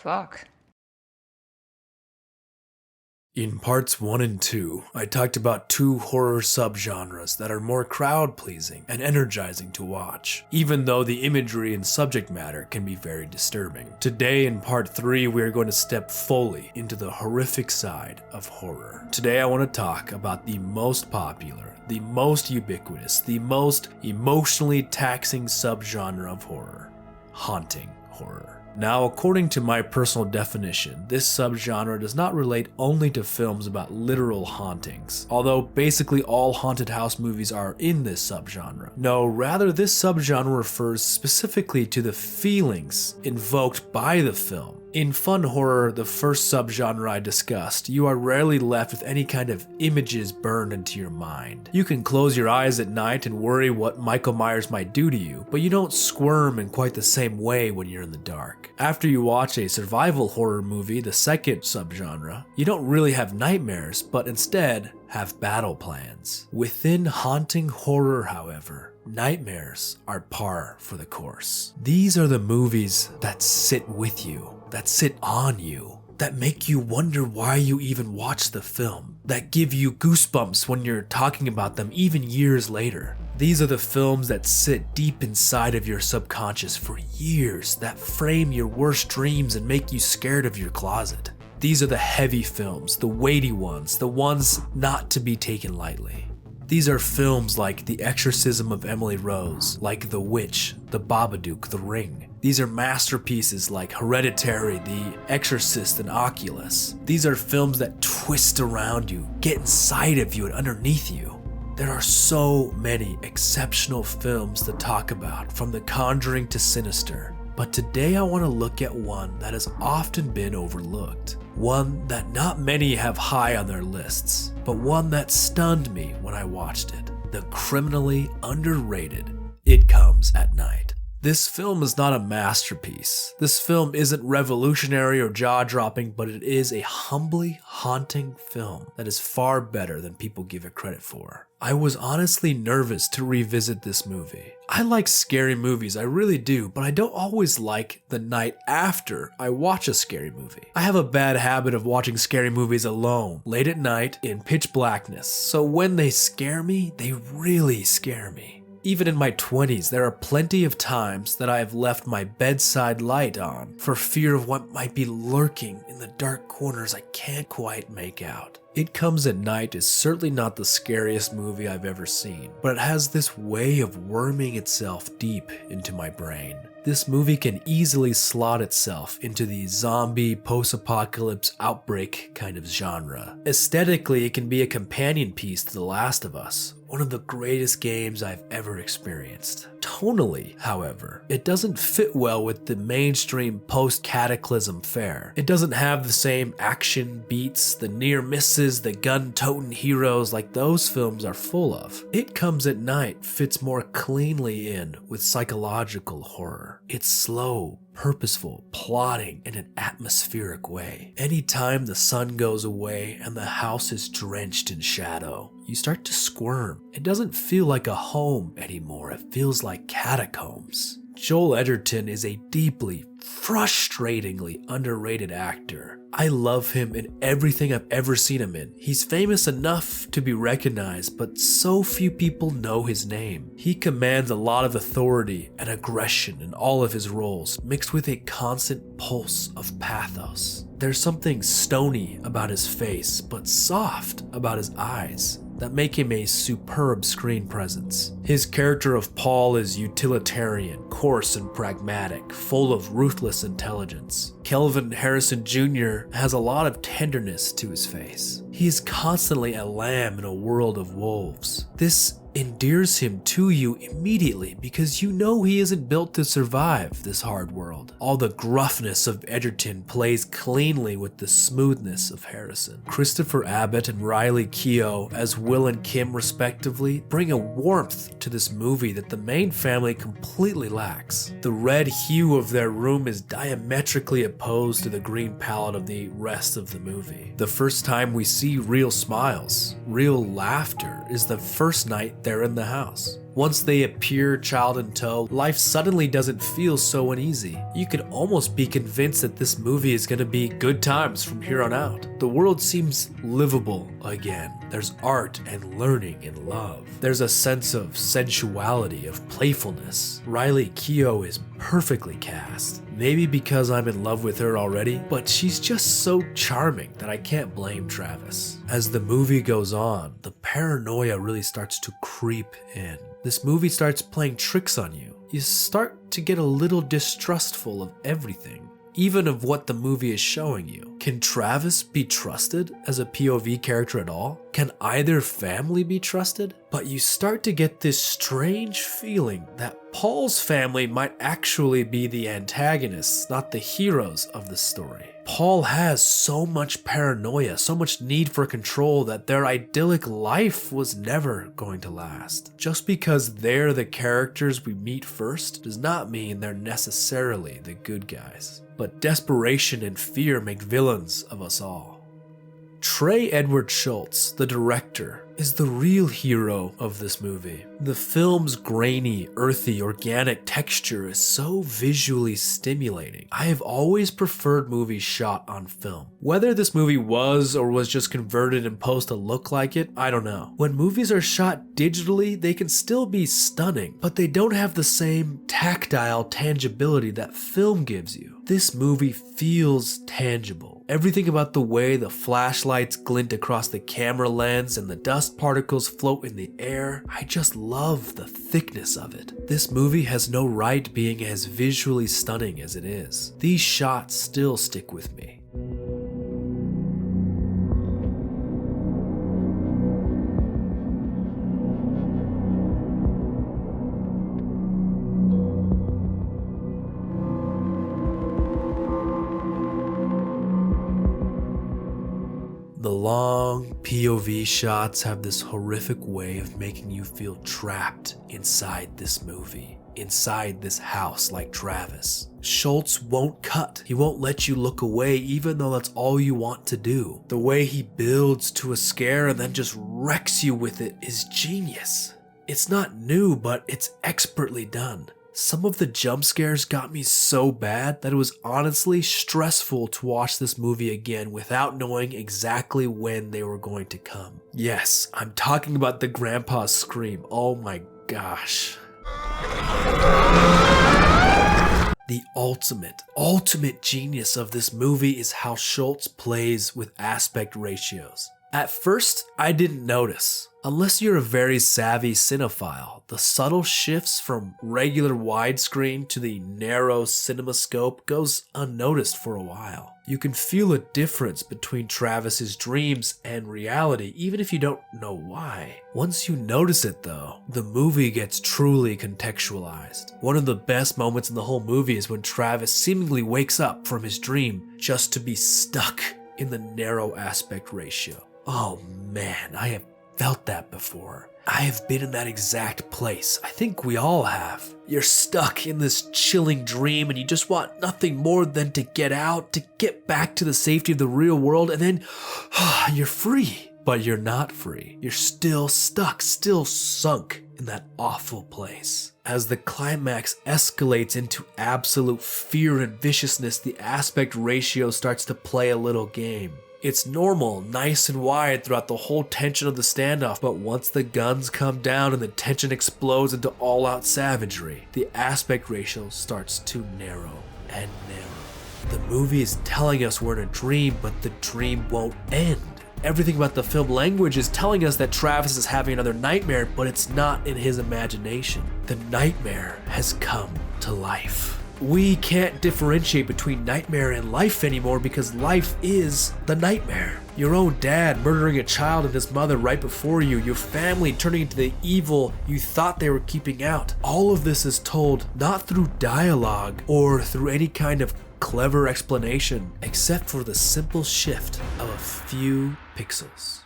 fuck? In parts 1 and 2, I talked about two horror subgenres that are more crowd-pleasing and energizing to watch, even though the imagery and subject matter can be very disturbing. Today in part 3, we are going to step fully into the horrific side of horror. Today I want to talk about the most popular, the most ubiquitous, the most emotionally taxing subgenre of horror: haunting horror. Now, according to my personal definition, this subgenre does not relate only to films about literal hauntings, although basically all haunted house movies are in this subgenre. No, rather this subgenre refers specifically to the feelings invoked by the film. In fun horror, the first subgenre I discussed, you are rarely left with any kind of images burned into your mind. You can close your eyes at night and worry what Michael Myers might do to you, but you don't squirm in quite the same way when you're in the dark. After you watch a survival horror movie, the second subgenre, you don't really have nightmares, but instead have battle plans. Within haunting horror, however, nightmares are par for the course. These are the movies that sit with you, that sit on you, that make you wonder why you even watch the film, that give you goosebumps when you're talking about them even years later. These are the films that sit deep inside of your subconscious for years, that frame your worst dreams and make you scared of your closet. These are the heavy films, the weighty ones, the ones not to be taken lightly. These are films like The Exorcism of Emily Rose, like The Witch, The Babadook, The Ring. These are masterpieces like Hereditary, The Exorcist, and Oculus. These are films that twist around you, get inside of you and underneath you. There are so many exceptional films to talk about, from The Conjuring to Sinister. But today I want to look at one that has often been overlooked. One that not many have high on their lists, but one that stunned me when I watched it. The criminally underrated It Comes at Night. This film is not a masterpiece. This film isn't revolutionary or jaw-dropping, but it is a humbly haunting film that is far better than people give it credit for. I was honestly nervous to revisit this movie. I like scary movies, I really do, but I don't always like the night after I watch a scary movie. I have a bad habit of watching scary movies alone, late at night, in pitch blackness, so when they scare me, they really scare me. Even in my 20s, there are plenty of times that I have left my bedside light on for fear of what might be lurking in the dark corners I can't quite make out. It Comes at Night is certainly not the scariest movie I've ever seen, but it has this way of worming itself deep into my brain. This movie can easily slot itself into the zombie, post-apocalypse, outbreak kind of genre. Aesthetically, it can be a companion piece to The Last of Us, one of the greatest games I've ever experienced. Tonally, however, it doesn't fit well with the mainstream post-cataclysm fare. It doesn't have the same action beats, the near misses, the gun-toting heroes like those films are full of. It Comes at Night fits more cleanly in with psychological horror. It's slow, purposeful, plotting in an atmospheric way. Anytime the sun goes away and the house is drenched in shadow, you start to squirm. It doesn't feel like a home anymore, it feels like catacombs. Joel Edgerton is a deeply, frustratingly underrated actor. I love him in everything I've ever seen him in. He's famous enough to be recognized, but so few people know his name. He commands a lot of authority and aggression in all of his roles, mixed with a constant pulse of pathos. There's something stony about his face, but soft about his eyes, that make him a superb screen presence. His character of Paul is utilitarian, coarse and pragmatic, full of ruthless intelligence. Kelvin Harrison Jr. has a lot of tenderness to his face. He is constantly a lamb in a world of wolves. This endears him to you immediately because you know he isn't built to survive this hard world. All the gruffness of Edgerton plays cleanly with the smoothness of Harrison. Christopher Abbott and Riley Keough as Will and Kim respectively bring a warmth to this movie that the main family completely lacks. The red hue of their room is diametrically opposed to the green palette of the rest of the movie. The first time we see real smiles, real laughter, is the first night they're in the house. Once they appear child in tow, life suddenly doesn't feel so uneasy. You could almost be convinced that this movie is going to be good times from here on out. The world seems livable again. There's art and learning and love. There's a sense of sensuality, of playfulness. Riley Keough is perfectly cast. Maybe because I'm in love with her already, but she's just so charming that I can't blame Travis. As the movie goes on, the paranoia really starts to creep in. This movie starts playing tricks on you. You start to get a little distrustful of everything, even of what the movie is showing you. Can Travis be trusted as a POV character at all? Can either family be trusted? But you start to get this strange feeling that Paul's family might actually be the antagonists, not the heroes of the story. Paul has so much paranoia, so much need for control that their idyllic life was never going to last. Just because they're the characters we meet first does not mean they're necessarily the good guys. But desperation and fear make villains of us all. Trey Edwards Schults, the director, is the real hero of this movie. The film's grainy, earthy, organic texture is so visually stimulating. I have always preferred movies shot on film. Whether this movie was or was just converted in post to look like it, I don't know. When movies are shot digitally, they can still be stunning, but they don't have the same tactile tangibility that film gives you. This movie feels tangible. Everything about the way the flashlights glint across the camera lens and the dust particles float in the air, I just love the thickness of it. This movie has no right being as visually stunning as it is. These shots still stick with me. The long POV shots have this horrific way of making you feel trapped inside this movie, inside this house like Travis. Schults won't cut. He won't let you look away even though that's all you want to do. The way he builds to a scare and then just wrecks you with it is genius. It's not new, but it's expertly done. Some of the jump scares got me so bad that it was honestly stressful to watch this movie again without knowing exactly when they were going to come. Yes, I'm talking about the grandpa's scream. Oh my gosh. The ultimate genius of this movie is how Schults plays with aspect ratios. At first, I didn't notice. Unless you're a very savvy cinephile, the subtle shifts from regular widescreen to the narrow cinemascope goes unnoticed for a while. You can feel a difference between Travis's dreams and reality, even if you don't know why. Once you notice it though, the movie gets truly contextualized. One of the best moments in the whole movie is when Travis seemingly wakes up from his dream just to be stuck in the narrow aspect ratio. Oh man, I have felt that before. I have been in that exact place. I think we all have. You're stuck in this chilling dream and you just want nothing more than to get out, to get back to the safety of the real world, and then you're free. But you're not free. You're still stuck, still sunk in that awful place. As the climax escalates into absolute fear and viciousness, the aspect ratio starts to play a little game. It's normal, nice and wide throughout the whole tension of the standoff, but once the guns come down and the tension explodes into all-out savagery, the aspect ratio starts to narrow and narrow. The movie is telling us we're in a dream, but the dream won't end. Everything about the film language is telling us that Travis is having another nightmare, but it's not in his imagination. The nightmare has come to life. We can't differentiate between nightmare and life anymore because life is the nightmare. Your own dad murdering a child and his mother right before you, your family turning into the evil you thought they were keeping out. All of this is told not through dialogue or through any kind of clever explanation, except for the simple shift of a few pixels.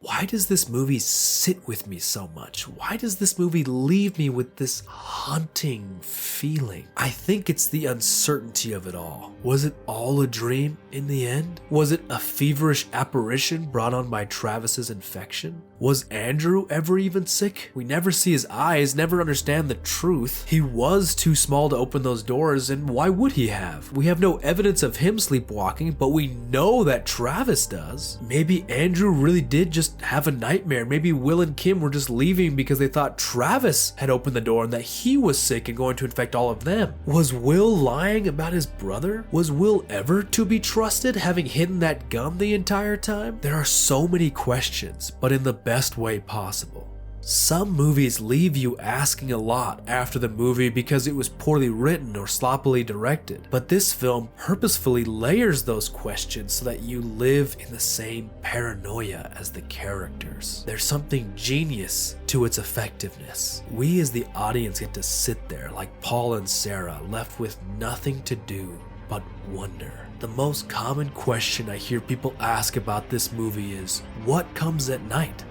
Why does this movie sit with me so much? Why does this movie leave me with this haunting feeling? I think it's the uncertainty of it all. Was it all a dream in the end? Was it a feverish apparition brought on by Travis's infection? Was Andrew ever even sick? We never see his eyes, never understand the truth. He was too small to open those doors, and why would he have? We have no evidence of him sleepwalking, but we know that Travis does. Maybe Andrew really did just have a nightmare. Maybe Will and Kim were just leaving because they thought Travis had opened the door and that he was sick and going to infect all of them. Was Will lying about his brother? Was Will ever to be trusted, having hidden that gun the entire time? There are so many questions, but in the best way possible. Some movies leave you asking a lot after the movie because it was poorly written or sloppily directed, but this film purposefully layers those questions so that you live in the same paranoia as the characters. There's something genius to its effectiveness. We as the audience get to sit there like Paul and Sarah, left with nothing to do but wonder. The most common question I hear people ask about this movie is, what comes at night?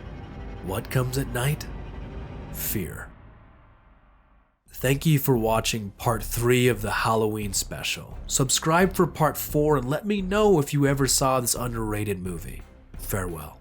What comes at night? Fear. Thank you for watching part 3 of the Halloween special. Subscribe for part 4 and let me know if you ever saw this underrated movie. Farewell.